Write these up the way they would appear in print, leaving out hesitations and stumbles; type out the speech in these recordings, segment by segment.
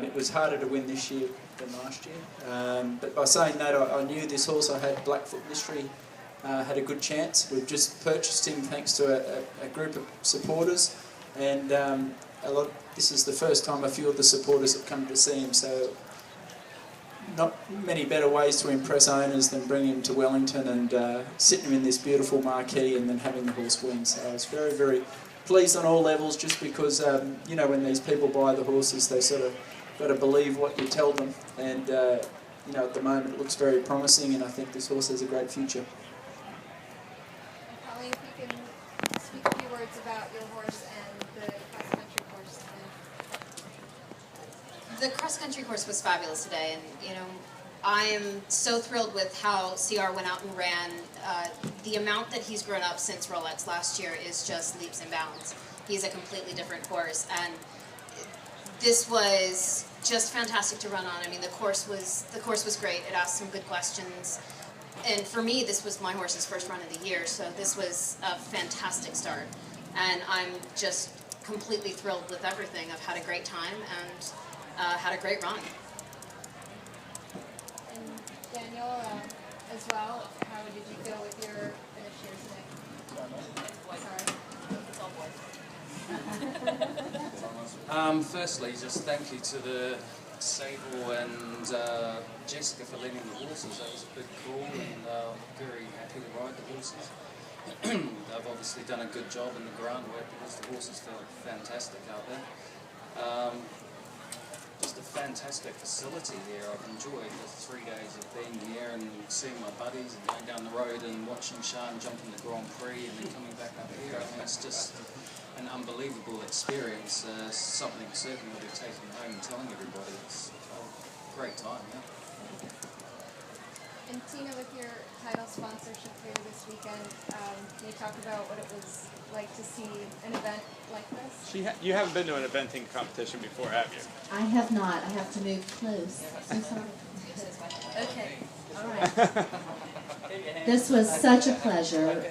It was harder to win this year than last year. But by saying that, I knew this horse. I had Blackfoot Mystery had a good chance. We've just purchased him thanks to a group of supporters, and this is the first time a few of the supporters have come to see him, so not many better ways to impress owners than bringing him to Wellington and sitting him in this beautiful marquee and then having the horse win. So I was very, very pleased on all levels, just because, you know, when these people buy the horses, they sort of got to believe what you tell them, and you know, at the moment it looks very promising, and I think this horse has a great future. Colleen, if you can speak a few words about your horse and the cross-country course today. The cross-country course was fabulous today, and you know, I am so thrilled with how CR went out and ran. The amount that he's grown up since Rolex last year is just leaps and bounds. He's a completely different horse, and this was just fantastic to run on. I mean, the course was great. It asked some good questions, and for me, this was my horse's first run of the year, so this was a fantastic start, and I'm just completely thrilled with everything. I've had a great time and had a great run. And Daniel, as well, how did you feel with your finish here today? Sorry. Firstly, just thank you to the Sable and Jessica for leading the horses. That was a big call, and very happy to ride the horses. They've obviously done a good job in the groundwork because the horses felt fantastic out there. Just a fantastic facility here. I've enjoyed the 3 days of being here and seeing my buddies and going down the road and watching Sean jump in the Grand Prix and then coming back up here. I mean, it's just an unbelievable experience. Something certainly I'll be taking home and telling everybody. It's a great time, yeah. And Tina, with your title sponsorship here this weekend, can you talk about what it was like to see an event like this? You haven't been to an eventing competition before, have you? I have not. I have to move close. I'm sorry. Okay. All right. This was such a pleasure.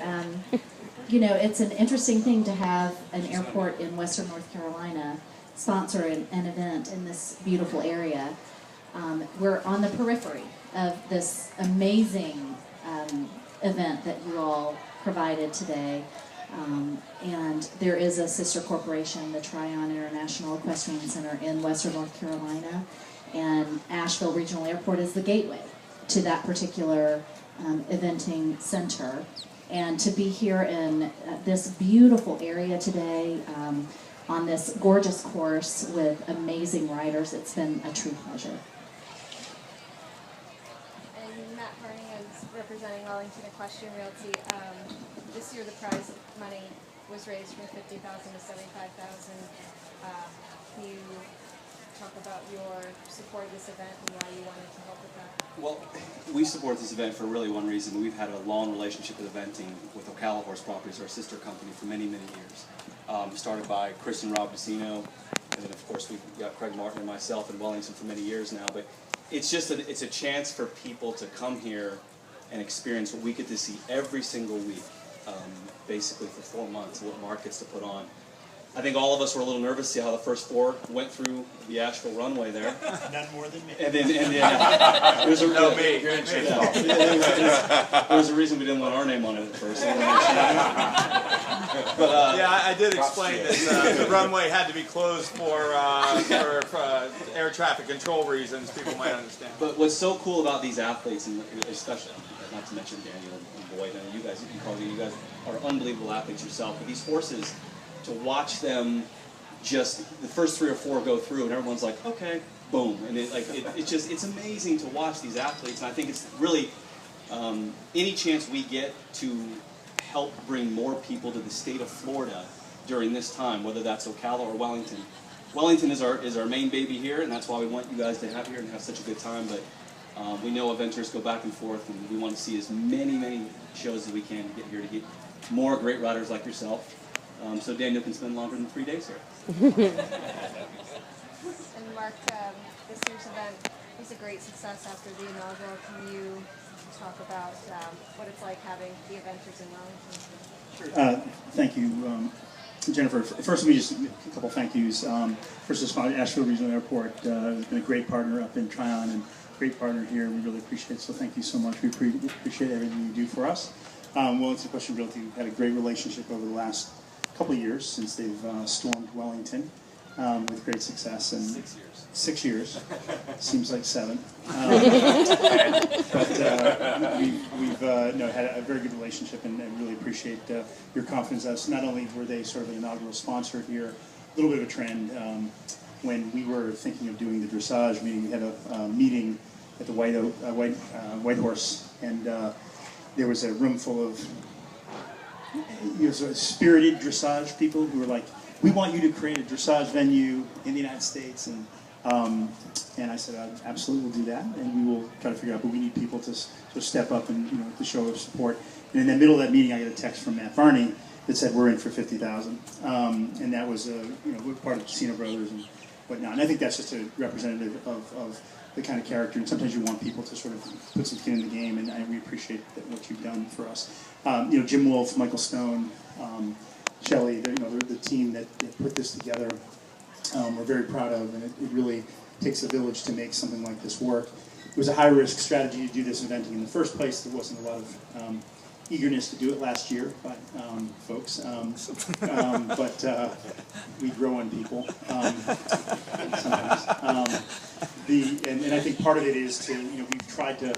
You know, it's an interesting thing to have an airport in Western North Carolina sponsor an event in this beautiful area. We're on the periphery of this amazing event that you all provided today. And there is a sister corporation, the Tryon International Equestrian Center in Western North Carolina, and Asheville Regional Airport is the gateway to that particular eventing center. And to be here in this beautiful area today, on this gorgeous course with amazing riders, it's been a true pleasure. And Matt Harding is representing Wellington Equestrian Realty. This year the prize money was raised from $50,000 to $75,000. Can you talk about your support of this event and why you wanted to help with that? Well, we support this event for really one reason. We've had a long relationship with eventing with Ocala Horse Properties, our sister company, for many, many years. Started by Chris and Rob DeCino, and then of course we've got Craig Martin and myself in Wellington for many years now. But it's just it's a chance for people to come here and experience what we get to see every single week, basically for 4 months, what Mark gets to put on. I think all of us were a little nervous to see how the first 4 went through the Asheville runway there. None more than me. And then there's a No, me. You're in charge. there was a reason we didn't want our name on it at first. But, yeah, I did explain that the runway had to be closed for air traffic control reasons. People might understand. But what's so cool about these athletes, and especially, not to mention Daniel and Boyd, and you guys, you guys are unbelievable athletes yourself. But these horses, to watch them just the first 3 or 4 go through, and everyone's like, okay, boom, and it's amazing to watch these athletes. And I think it's really any chance we get to help bring more people to the state of Florida during this time, whether that's Ocala or Wellington. Wellington is our main baby here, and that's why we want you guys to have here and have such a good time. But we know eventers go back and forth, and we want to see as many shows as we can to get here to get more great riders like yourself. So Daniel can spend longer than 3 days here. And Mark, this year's event was a great success after the inaugural. Can you talk about what it's like having the eventers in Wellington? Thank you. Jennifer, first let me just a couple thank yous. First is Asheville Regional Airport has been a great partner up in Tryon and great partner here. We really appreciate it, so thank you so much. We appreciate everything you do for us. Wellington Equestrian Realty, we've had a great relationship over the last couple of years since they've stormed Wellington with great success. And 6 years. 6 years. Seems like 7. We've had a very good relationship and really appreciate your confidence in us. Not only were they sort of an inaugural sponsor here, a little bit of a trend. When we were thinking of doing the dressage meeting, we had a meeting at the White Horse, and there was a room full of sort of spirited dressage people who were like, we want you to create a dressage venue in the United States, and I said, absolutely, we'll do that, and we will try to figure out, but we need people to sort of step up and to show of support. And in the middle of that meeting, I got a text from Matt Varney that said we're in for $50,000, and that was we're part of Casino Brothers and whatnot. And I think that's just a representative of the kind of character. And sometimes you want people to sort of put some skin in the game, and we appreciate what you've done for us. Jim Wolf, Michael Stone, Shelley, the team that put this together, we're very proud of, and it really takes a village to make something like this work. It was a high-risk strategy to do this eventing in the first place. There wasn't a lot of eagerness to do it last year, but folks, but we grow on people sometimes. And I think part of it is to we've tried to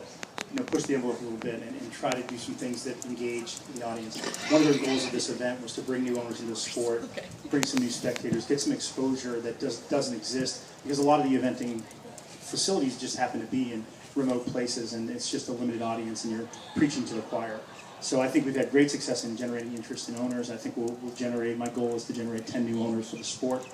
push the envelope a little bit and try to do some things that engage the audience. One of the goals of this event was to bring new owners into the sport, bring some new spectators, get some exposure that doesn't exist, because a lot of the eventing facilities just happen to be in remote places, and it's just a limited audience, and you're preaching to the choir. So I think we've had great success in generating interest in owners. I think we'll generate, my goal is to generate 10 new owners for the sport.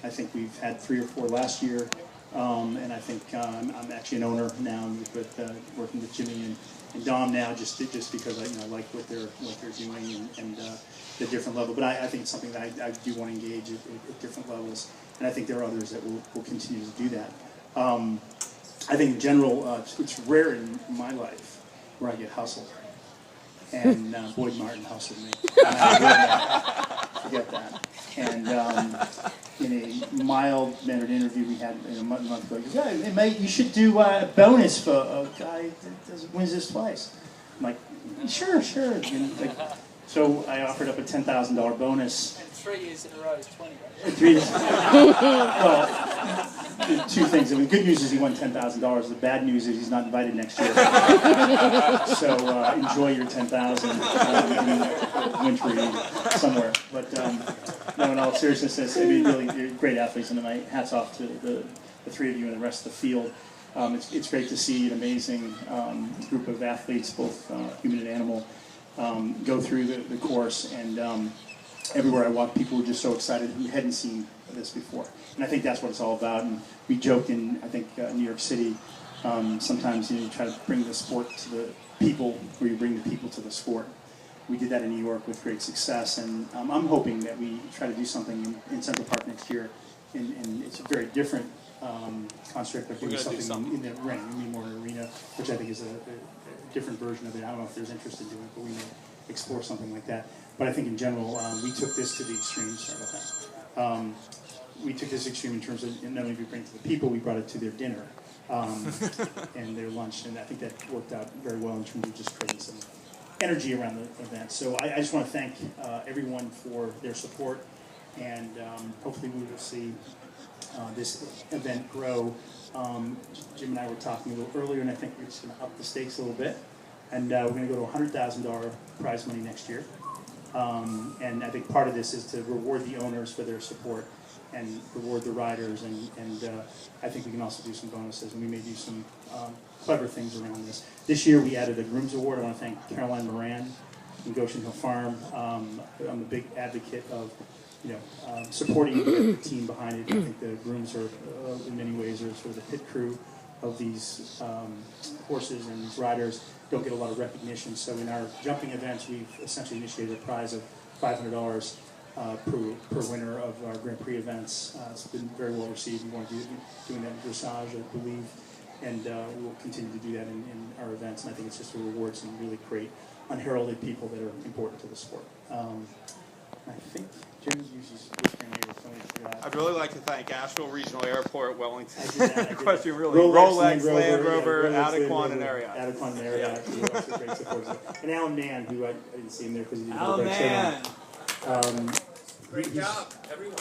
I think we've had 3 or 4 last year. And I think I'm actually an owner now, with working with Jimmy and Dom now, just because I like what they're doing and the different level. But I think it's something that I do want to engage at different levels, and I think there are others that will continue to do that. I think in general, it's rare in my life where I get hustled, and Boyd Martin hustled me. Forget that. And in a mild-mannered interview we had a month ago, he goes, "Yeah, mate, you should do a bonus for a guy that wins this twice." I'm like, sure. And so I offered up a $10,000 bonus. And 3 years in a row is 20, right? 3 years. Well, 2 things. I mean, good news is he won $10,000. The bad news is he's not invited next year. So enjoy your $10,000 in wintry somewhere. But no, in all seriousness, I mean, really, you're great athletes, and my hats off to the 3 of you and the rest of the field. It's great to see an amazing group of athletes, both human and animal, go through the course, and everywhere I walk, people were just so excited who hadn't seen this before. And I think that's what it's all about. And we joked in, I think, New York City, sometimes you try to bring the sport to the people, or you bring the people to the sport. We did that in New York with great success, and I'm hoping that we try to do something in Central Park next year. And it's a very different construct, but doing something in the ring. We mean more an arena, which I think is a different version of it. I don't know if there's interest in doing it, but we may explore something like that. But I think in general, we took this to the extreme. Sorry about that. We took this extreme in terms of not only did we bring it to the people, we brought it to their dinner and their lunch, and I think that worked out very well in terms of just creating some energy around the event. So I just want to thank everyone for their support, and hopefully we will see this event grow. Jim and I were talking a little earlier, and I think we're just going to up the stakes a little bit, and we're going to go to $100,000 prize money next year. And I think part of this is to reward the owners for their support and reward the riders, and I think we can also do some bonuses, and we may do some clever things around this. This year we added a Grooms Award. I want to thank Caroline Moran from Goshen Hill Farm. I'm a big advocate of supporting the team behind it. I think the grooms are, in many ways, are sort of the pit crew of these horses, and these riders don't get a lot of recognition. So in our jumping events, we've essentially initiated a prize of $500 per winner of our Grand Prix events. It's been very well received. We want to be doing that in dressage, I believe, and we'll continue to do that in our events. And I think it's just to reward some really great unheralded people that are important to the sport. I think Jim's usually supposed to be here, so I forgot. I'd really like to thank Asheville Regional Airport, Wellington. I did that, I did Question that. really. Rolex, Land Rover, Adequan, and Marriott. Adequan and Marriott, who are also great supporters. And Alan Mann, who I didn't see him there because he didn't have a Alan great shirt Mann. on. Great job, everyone.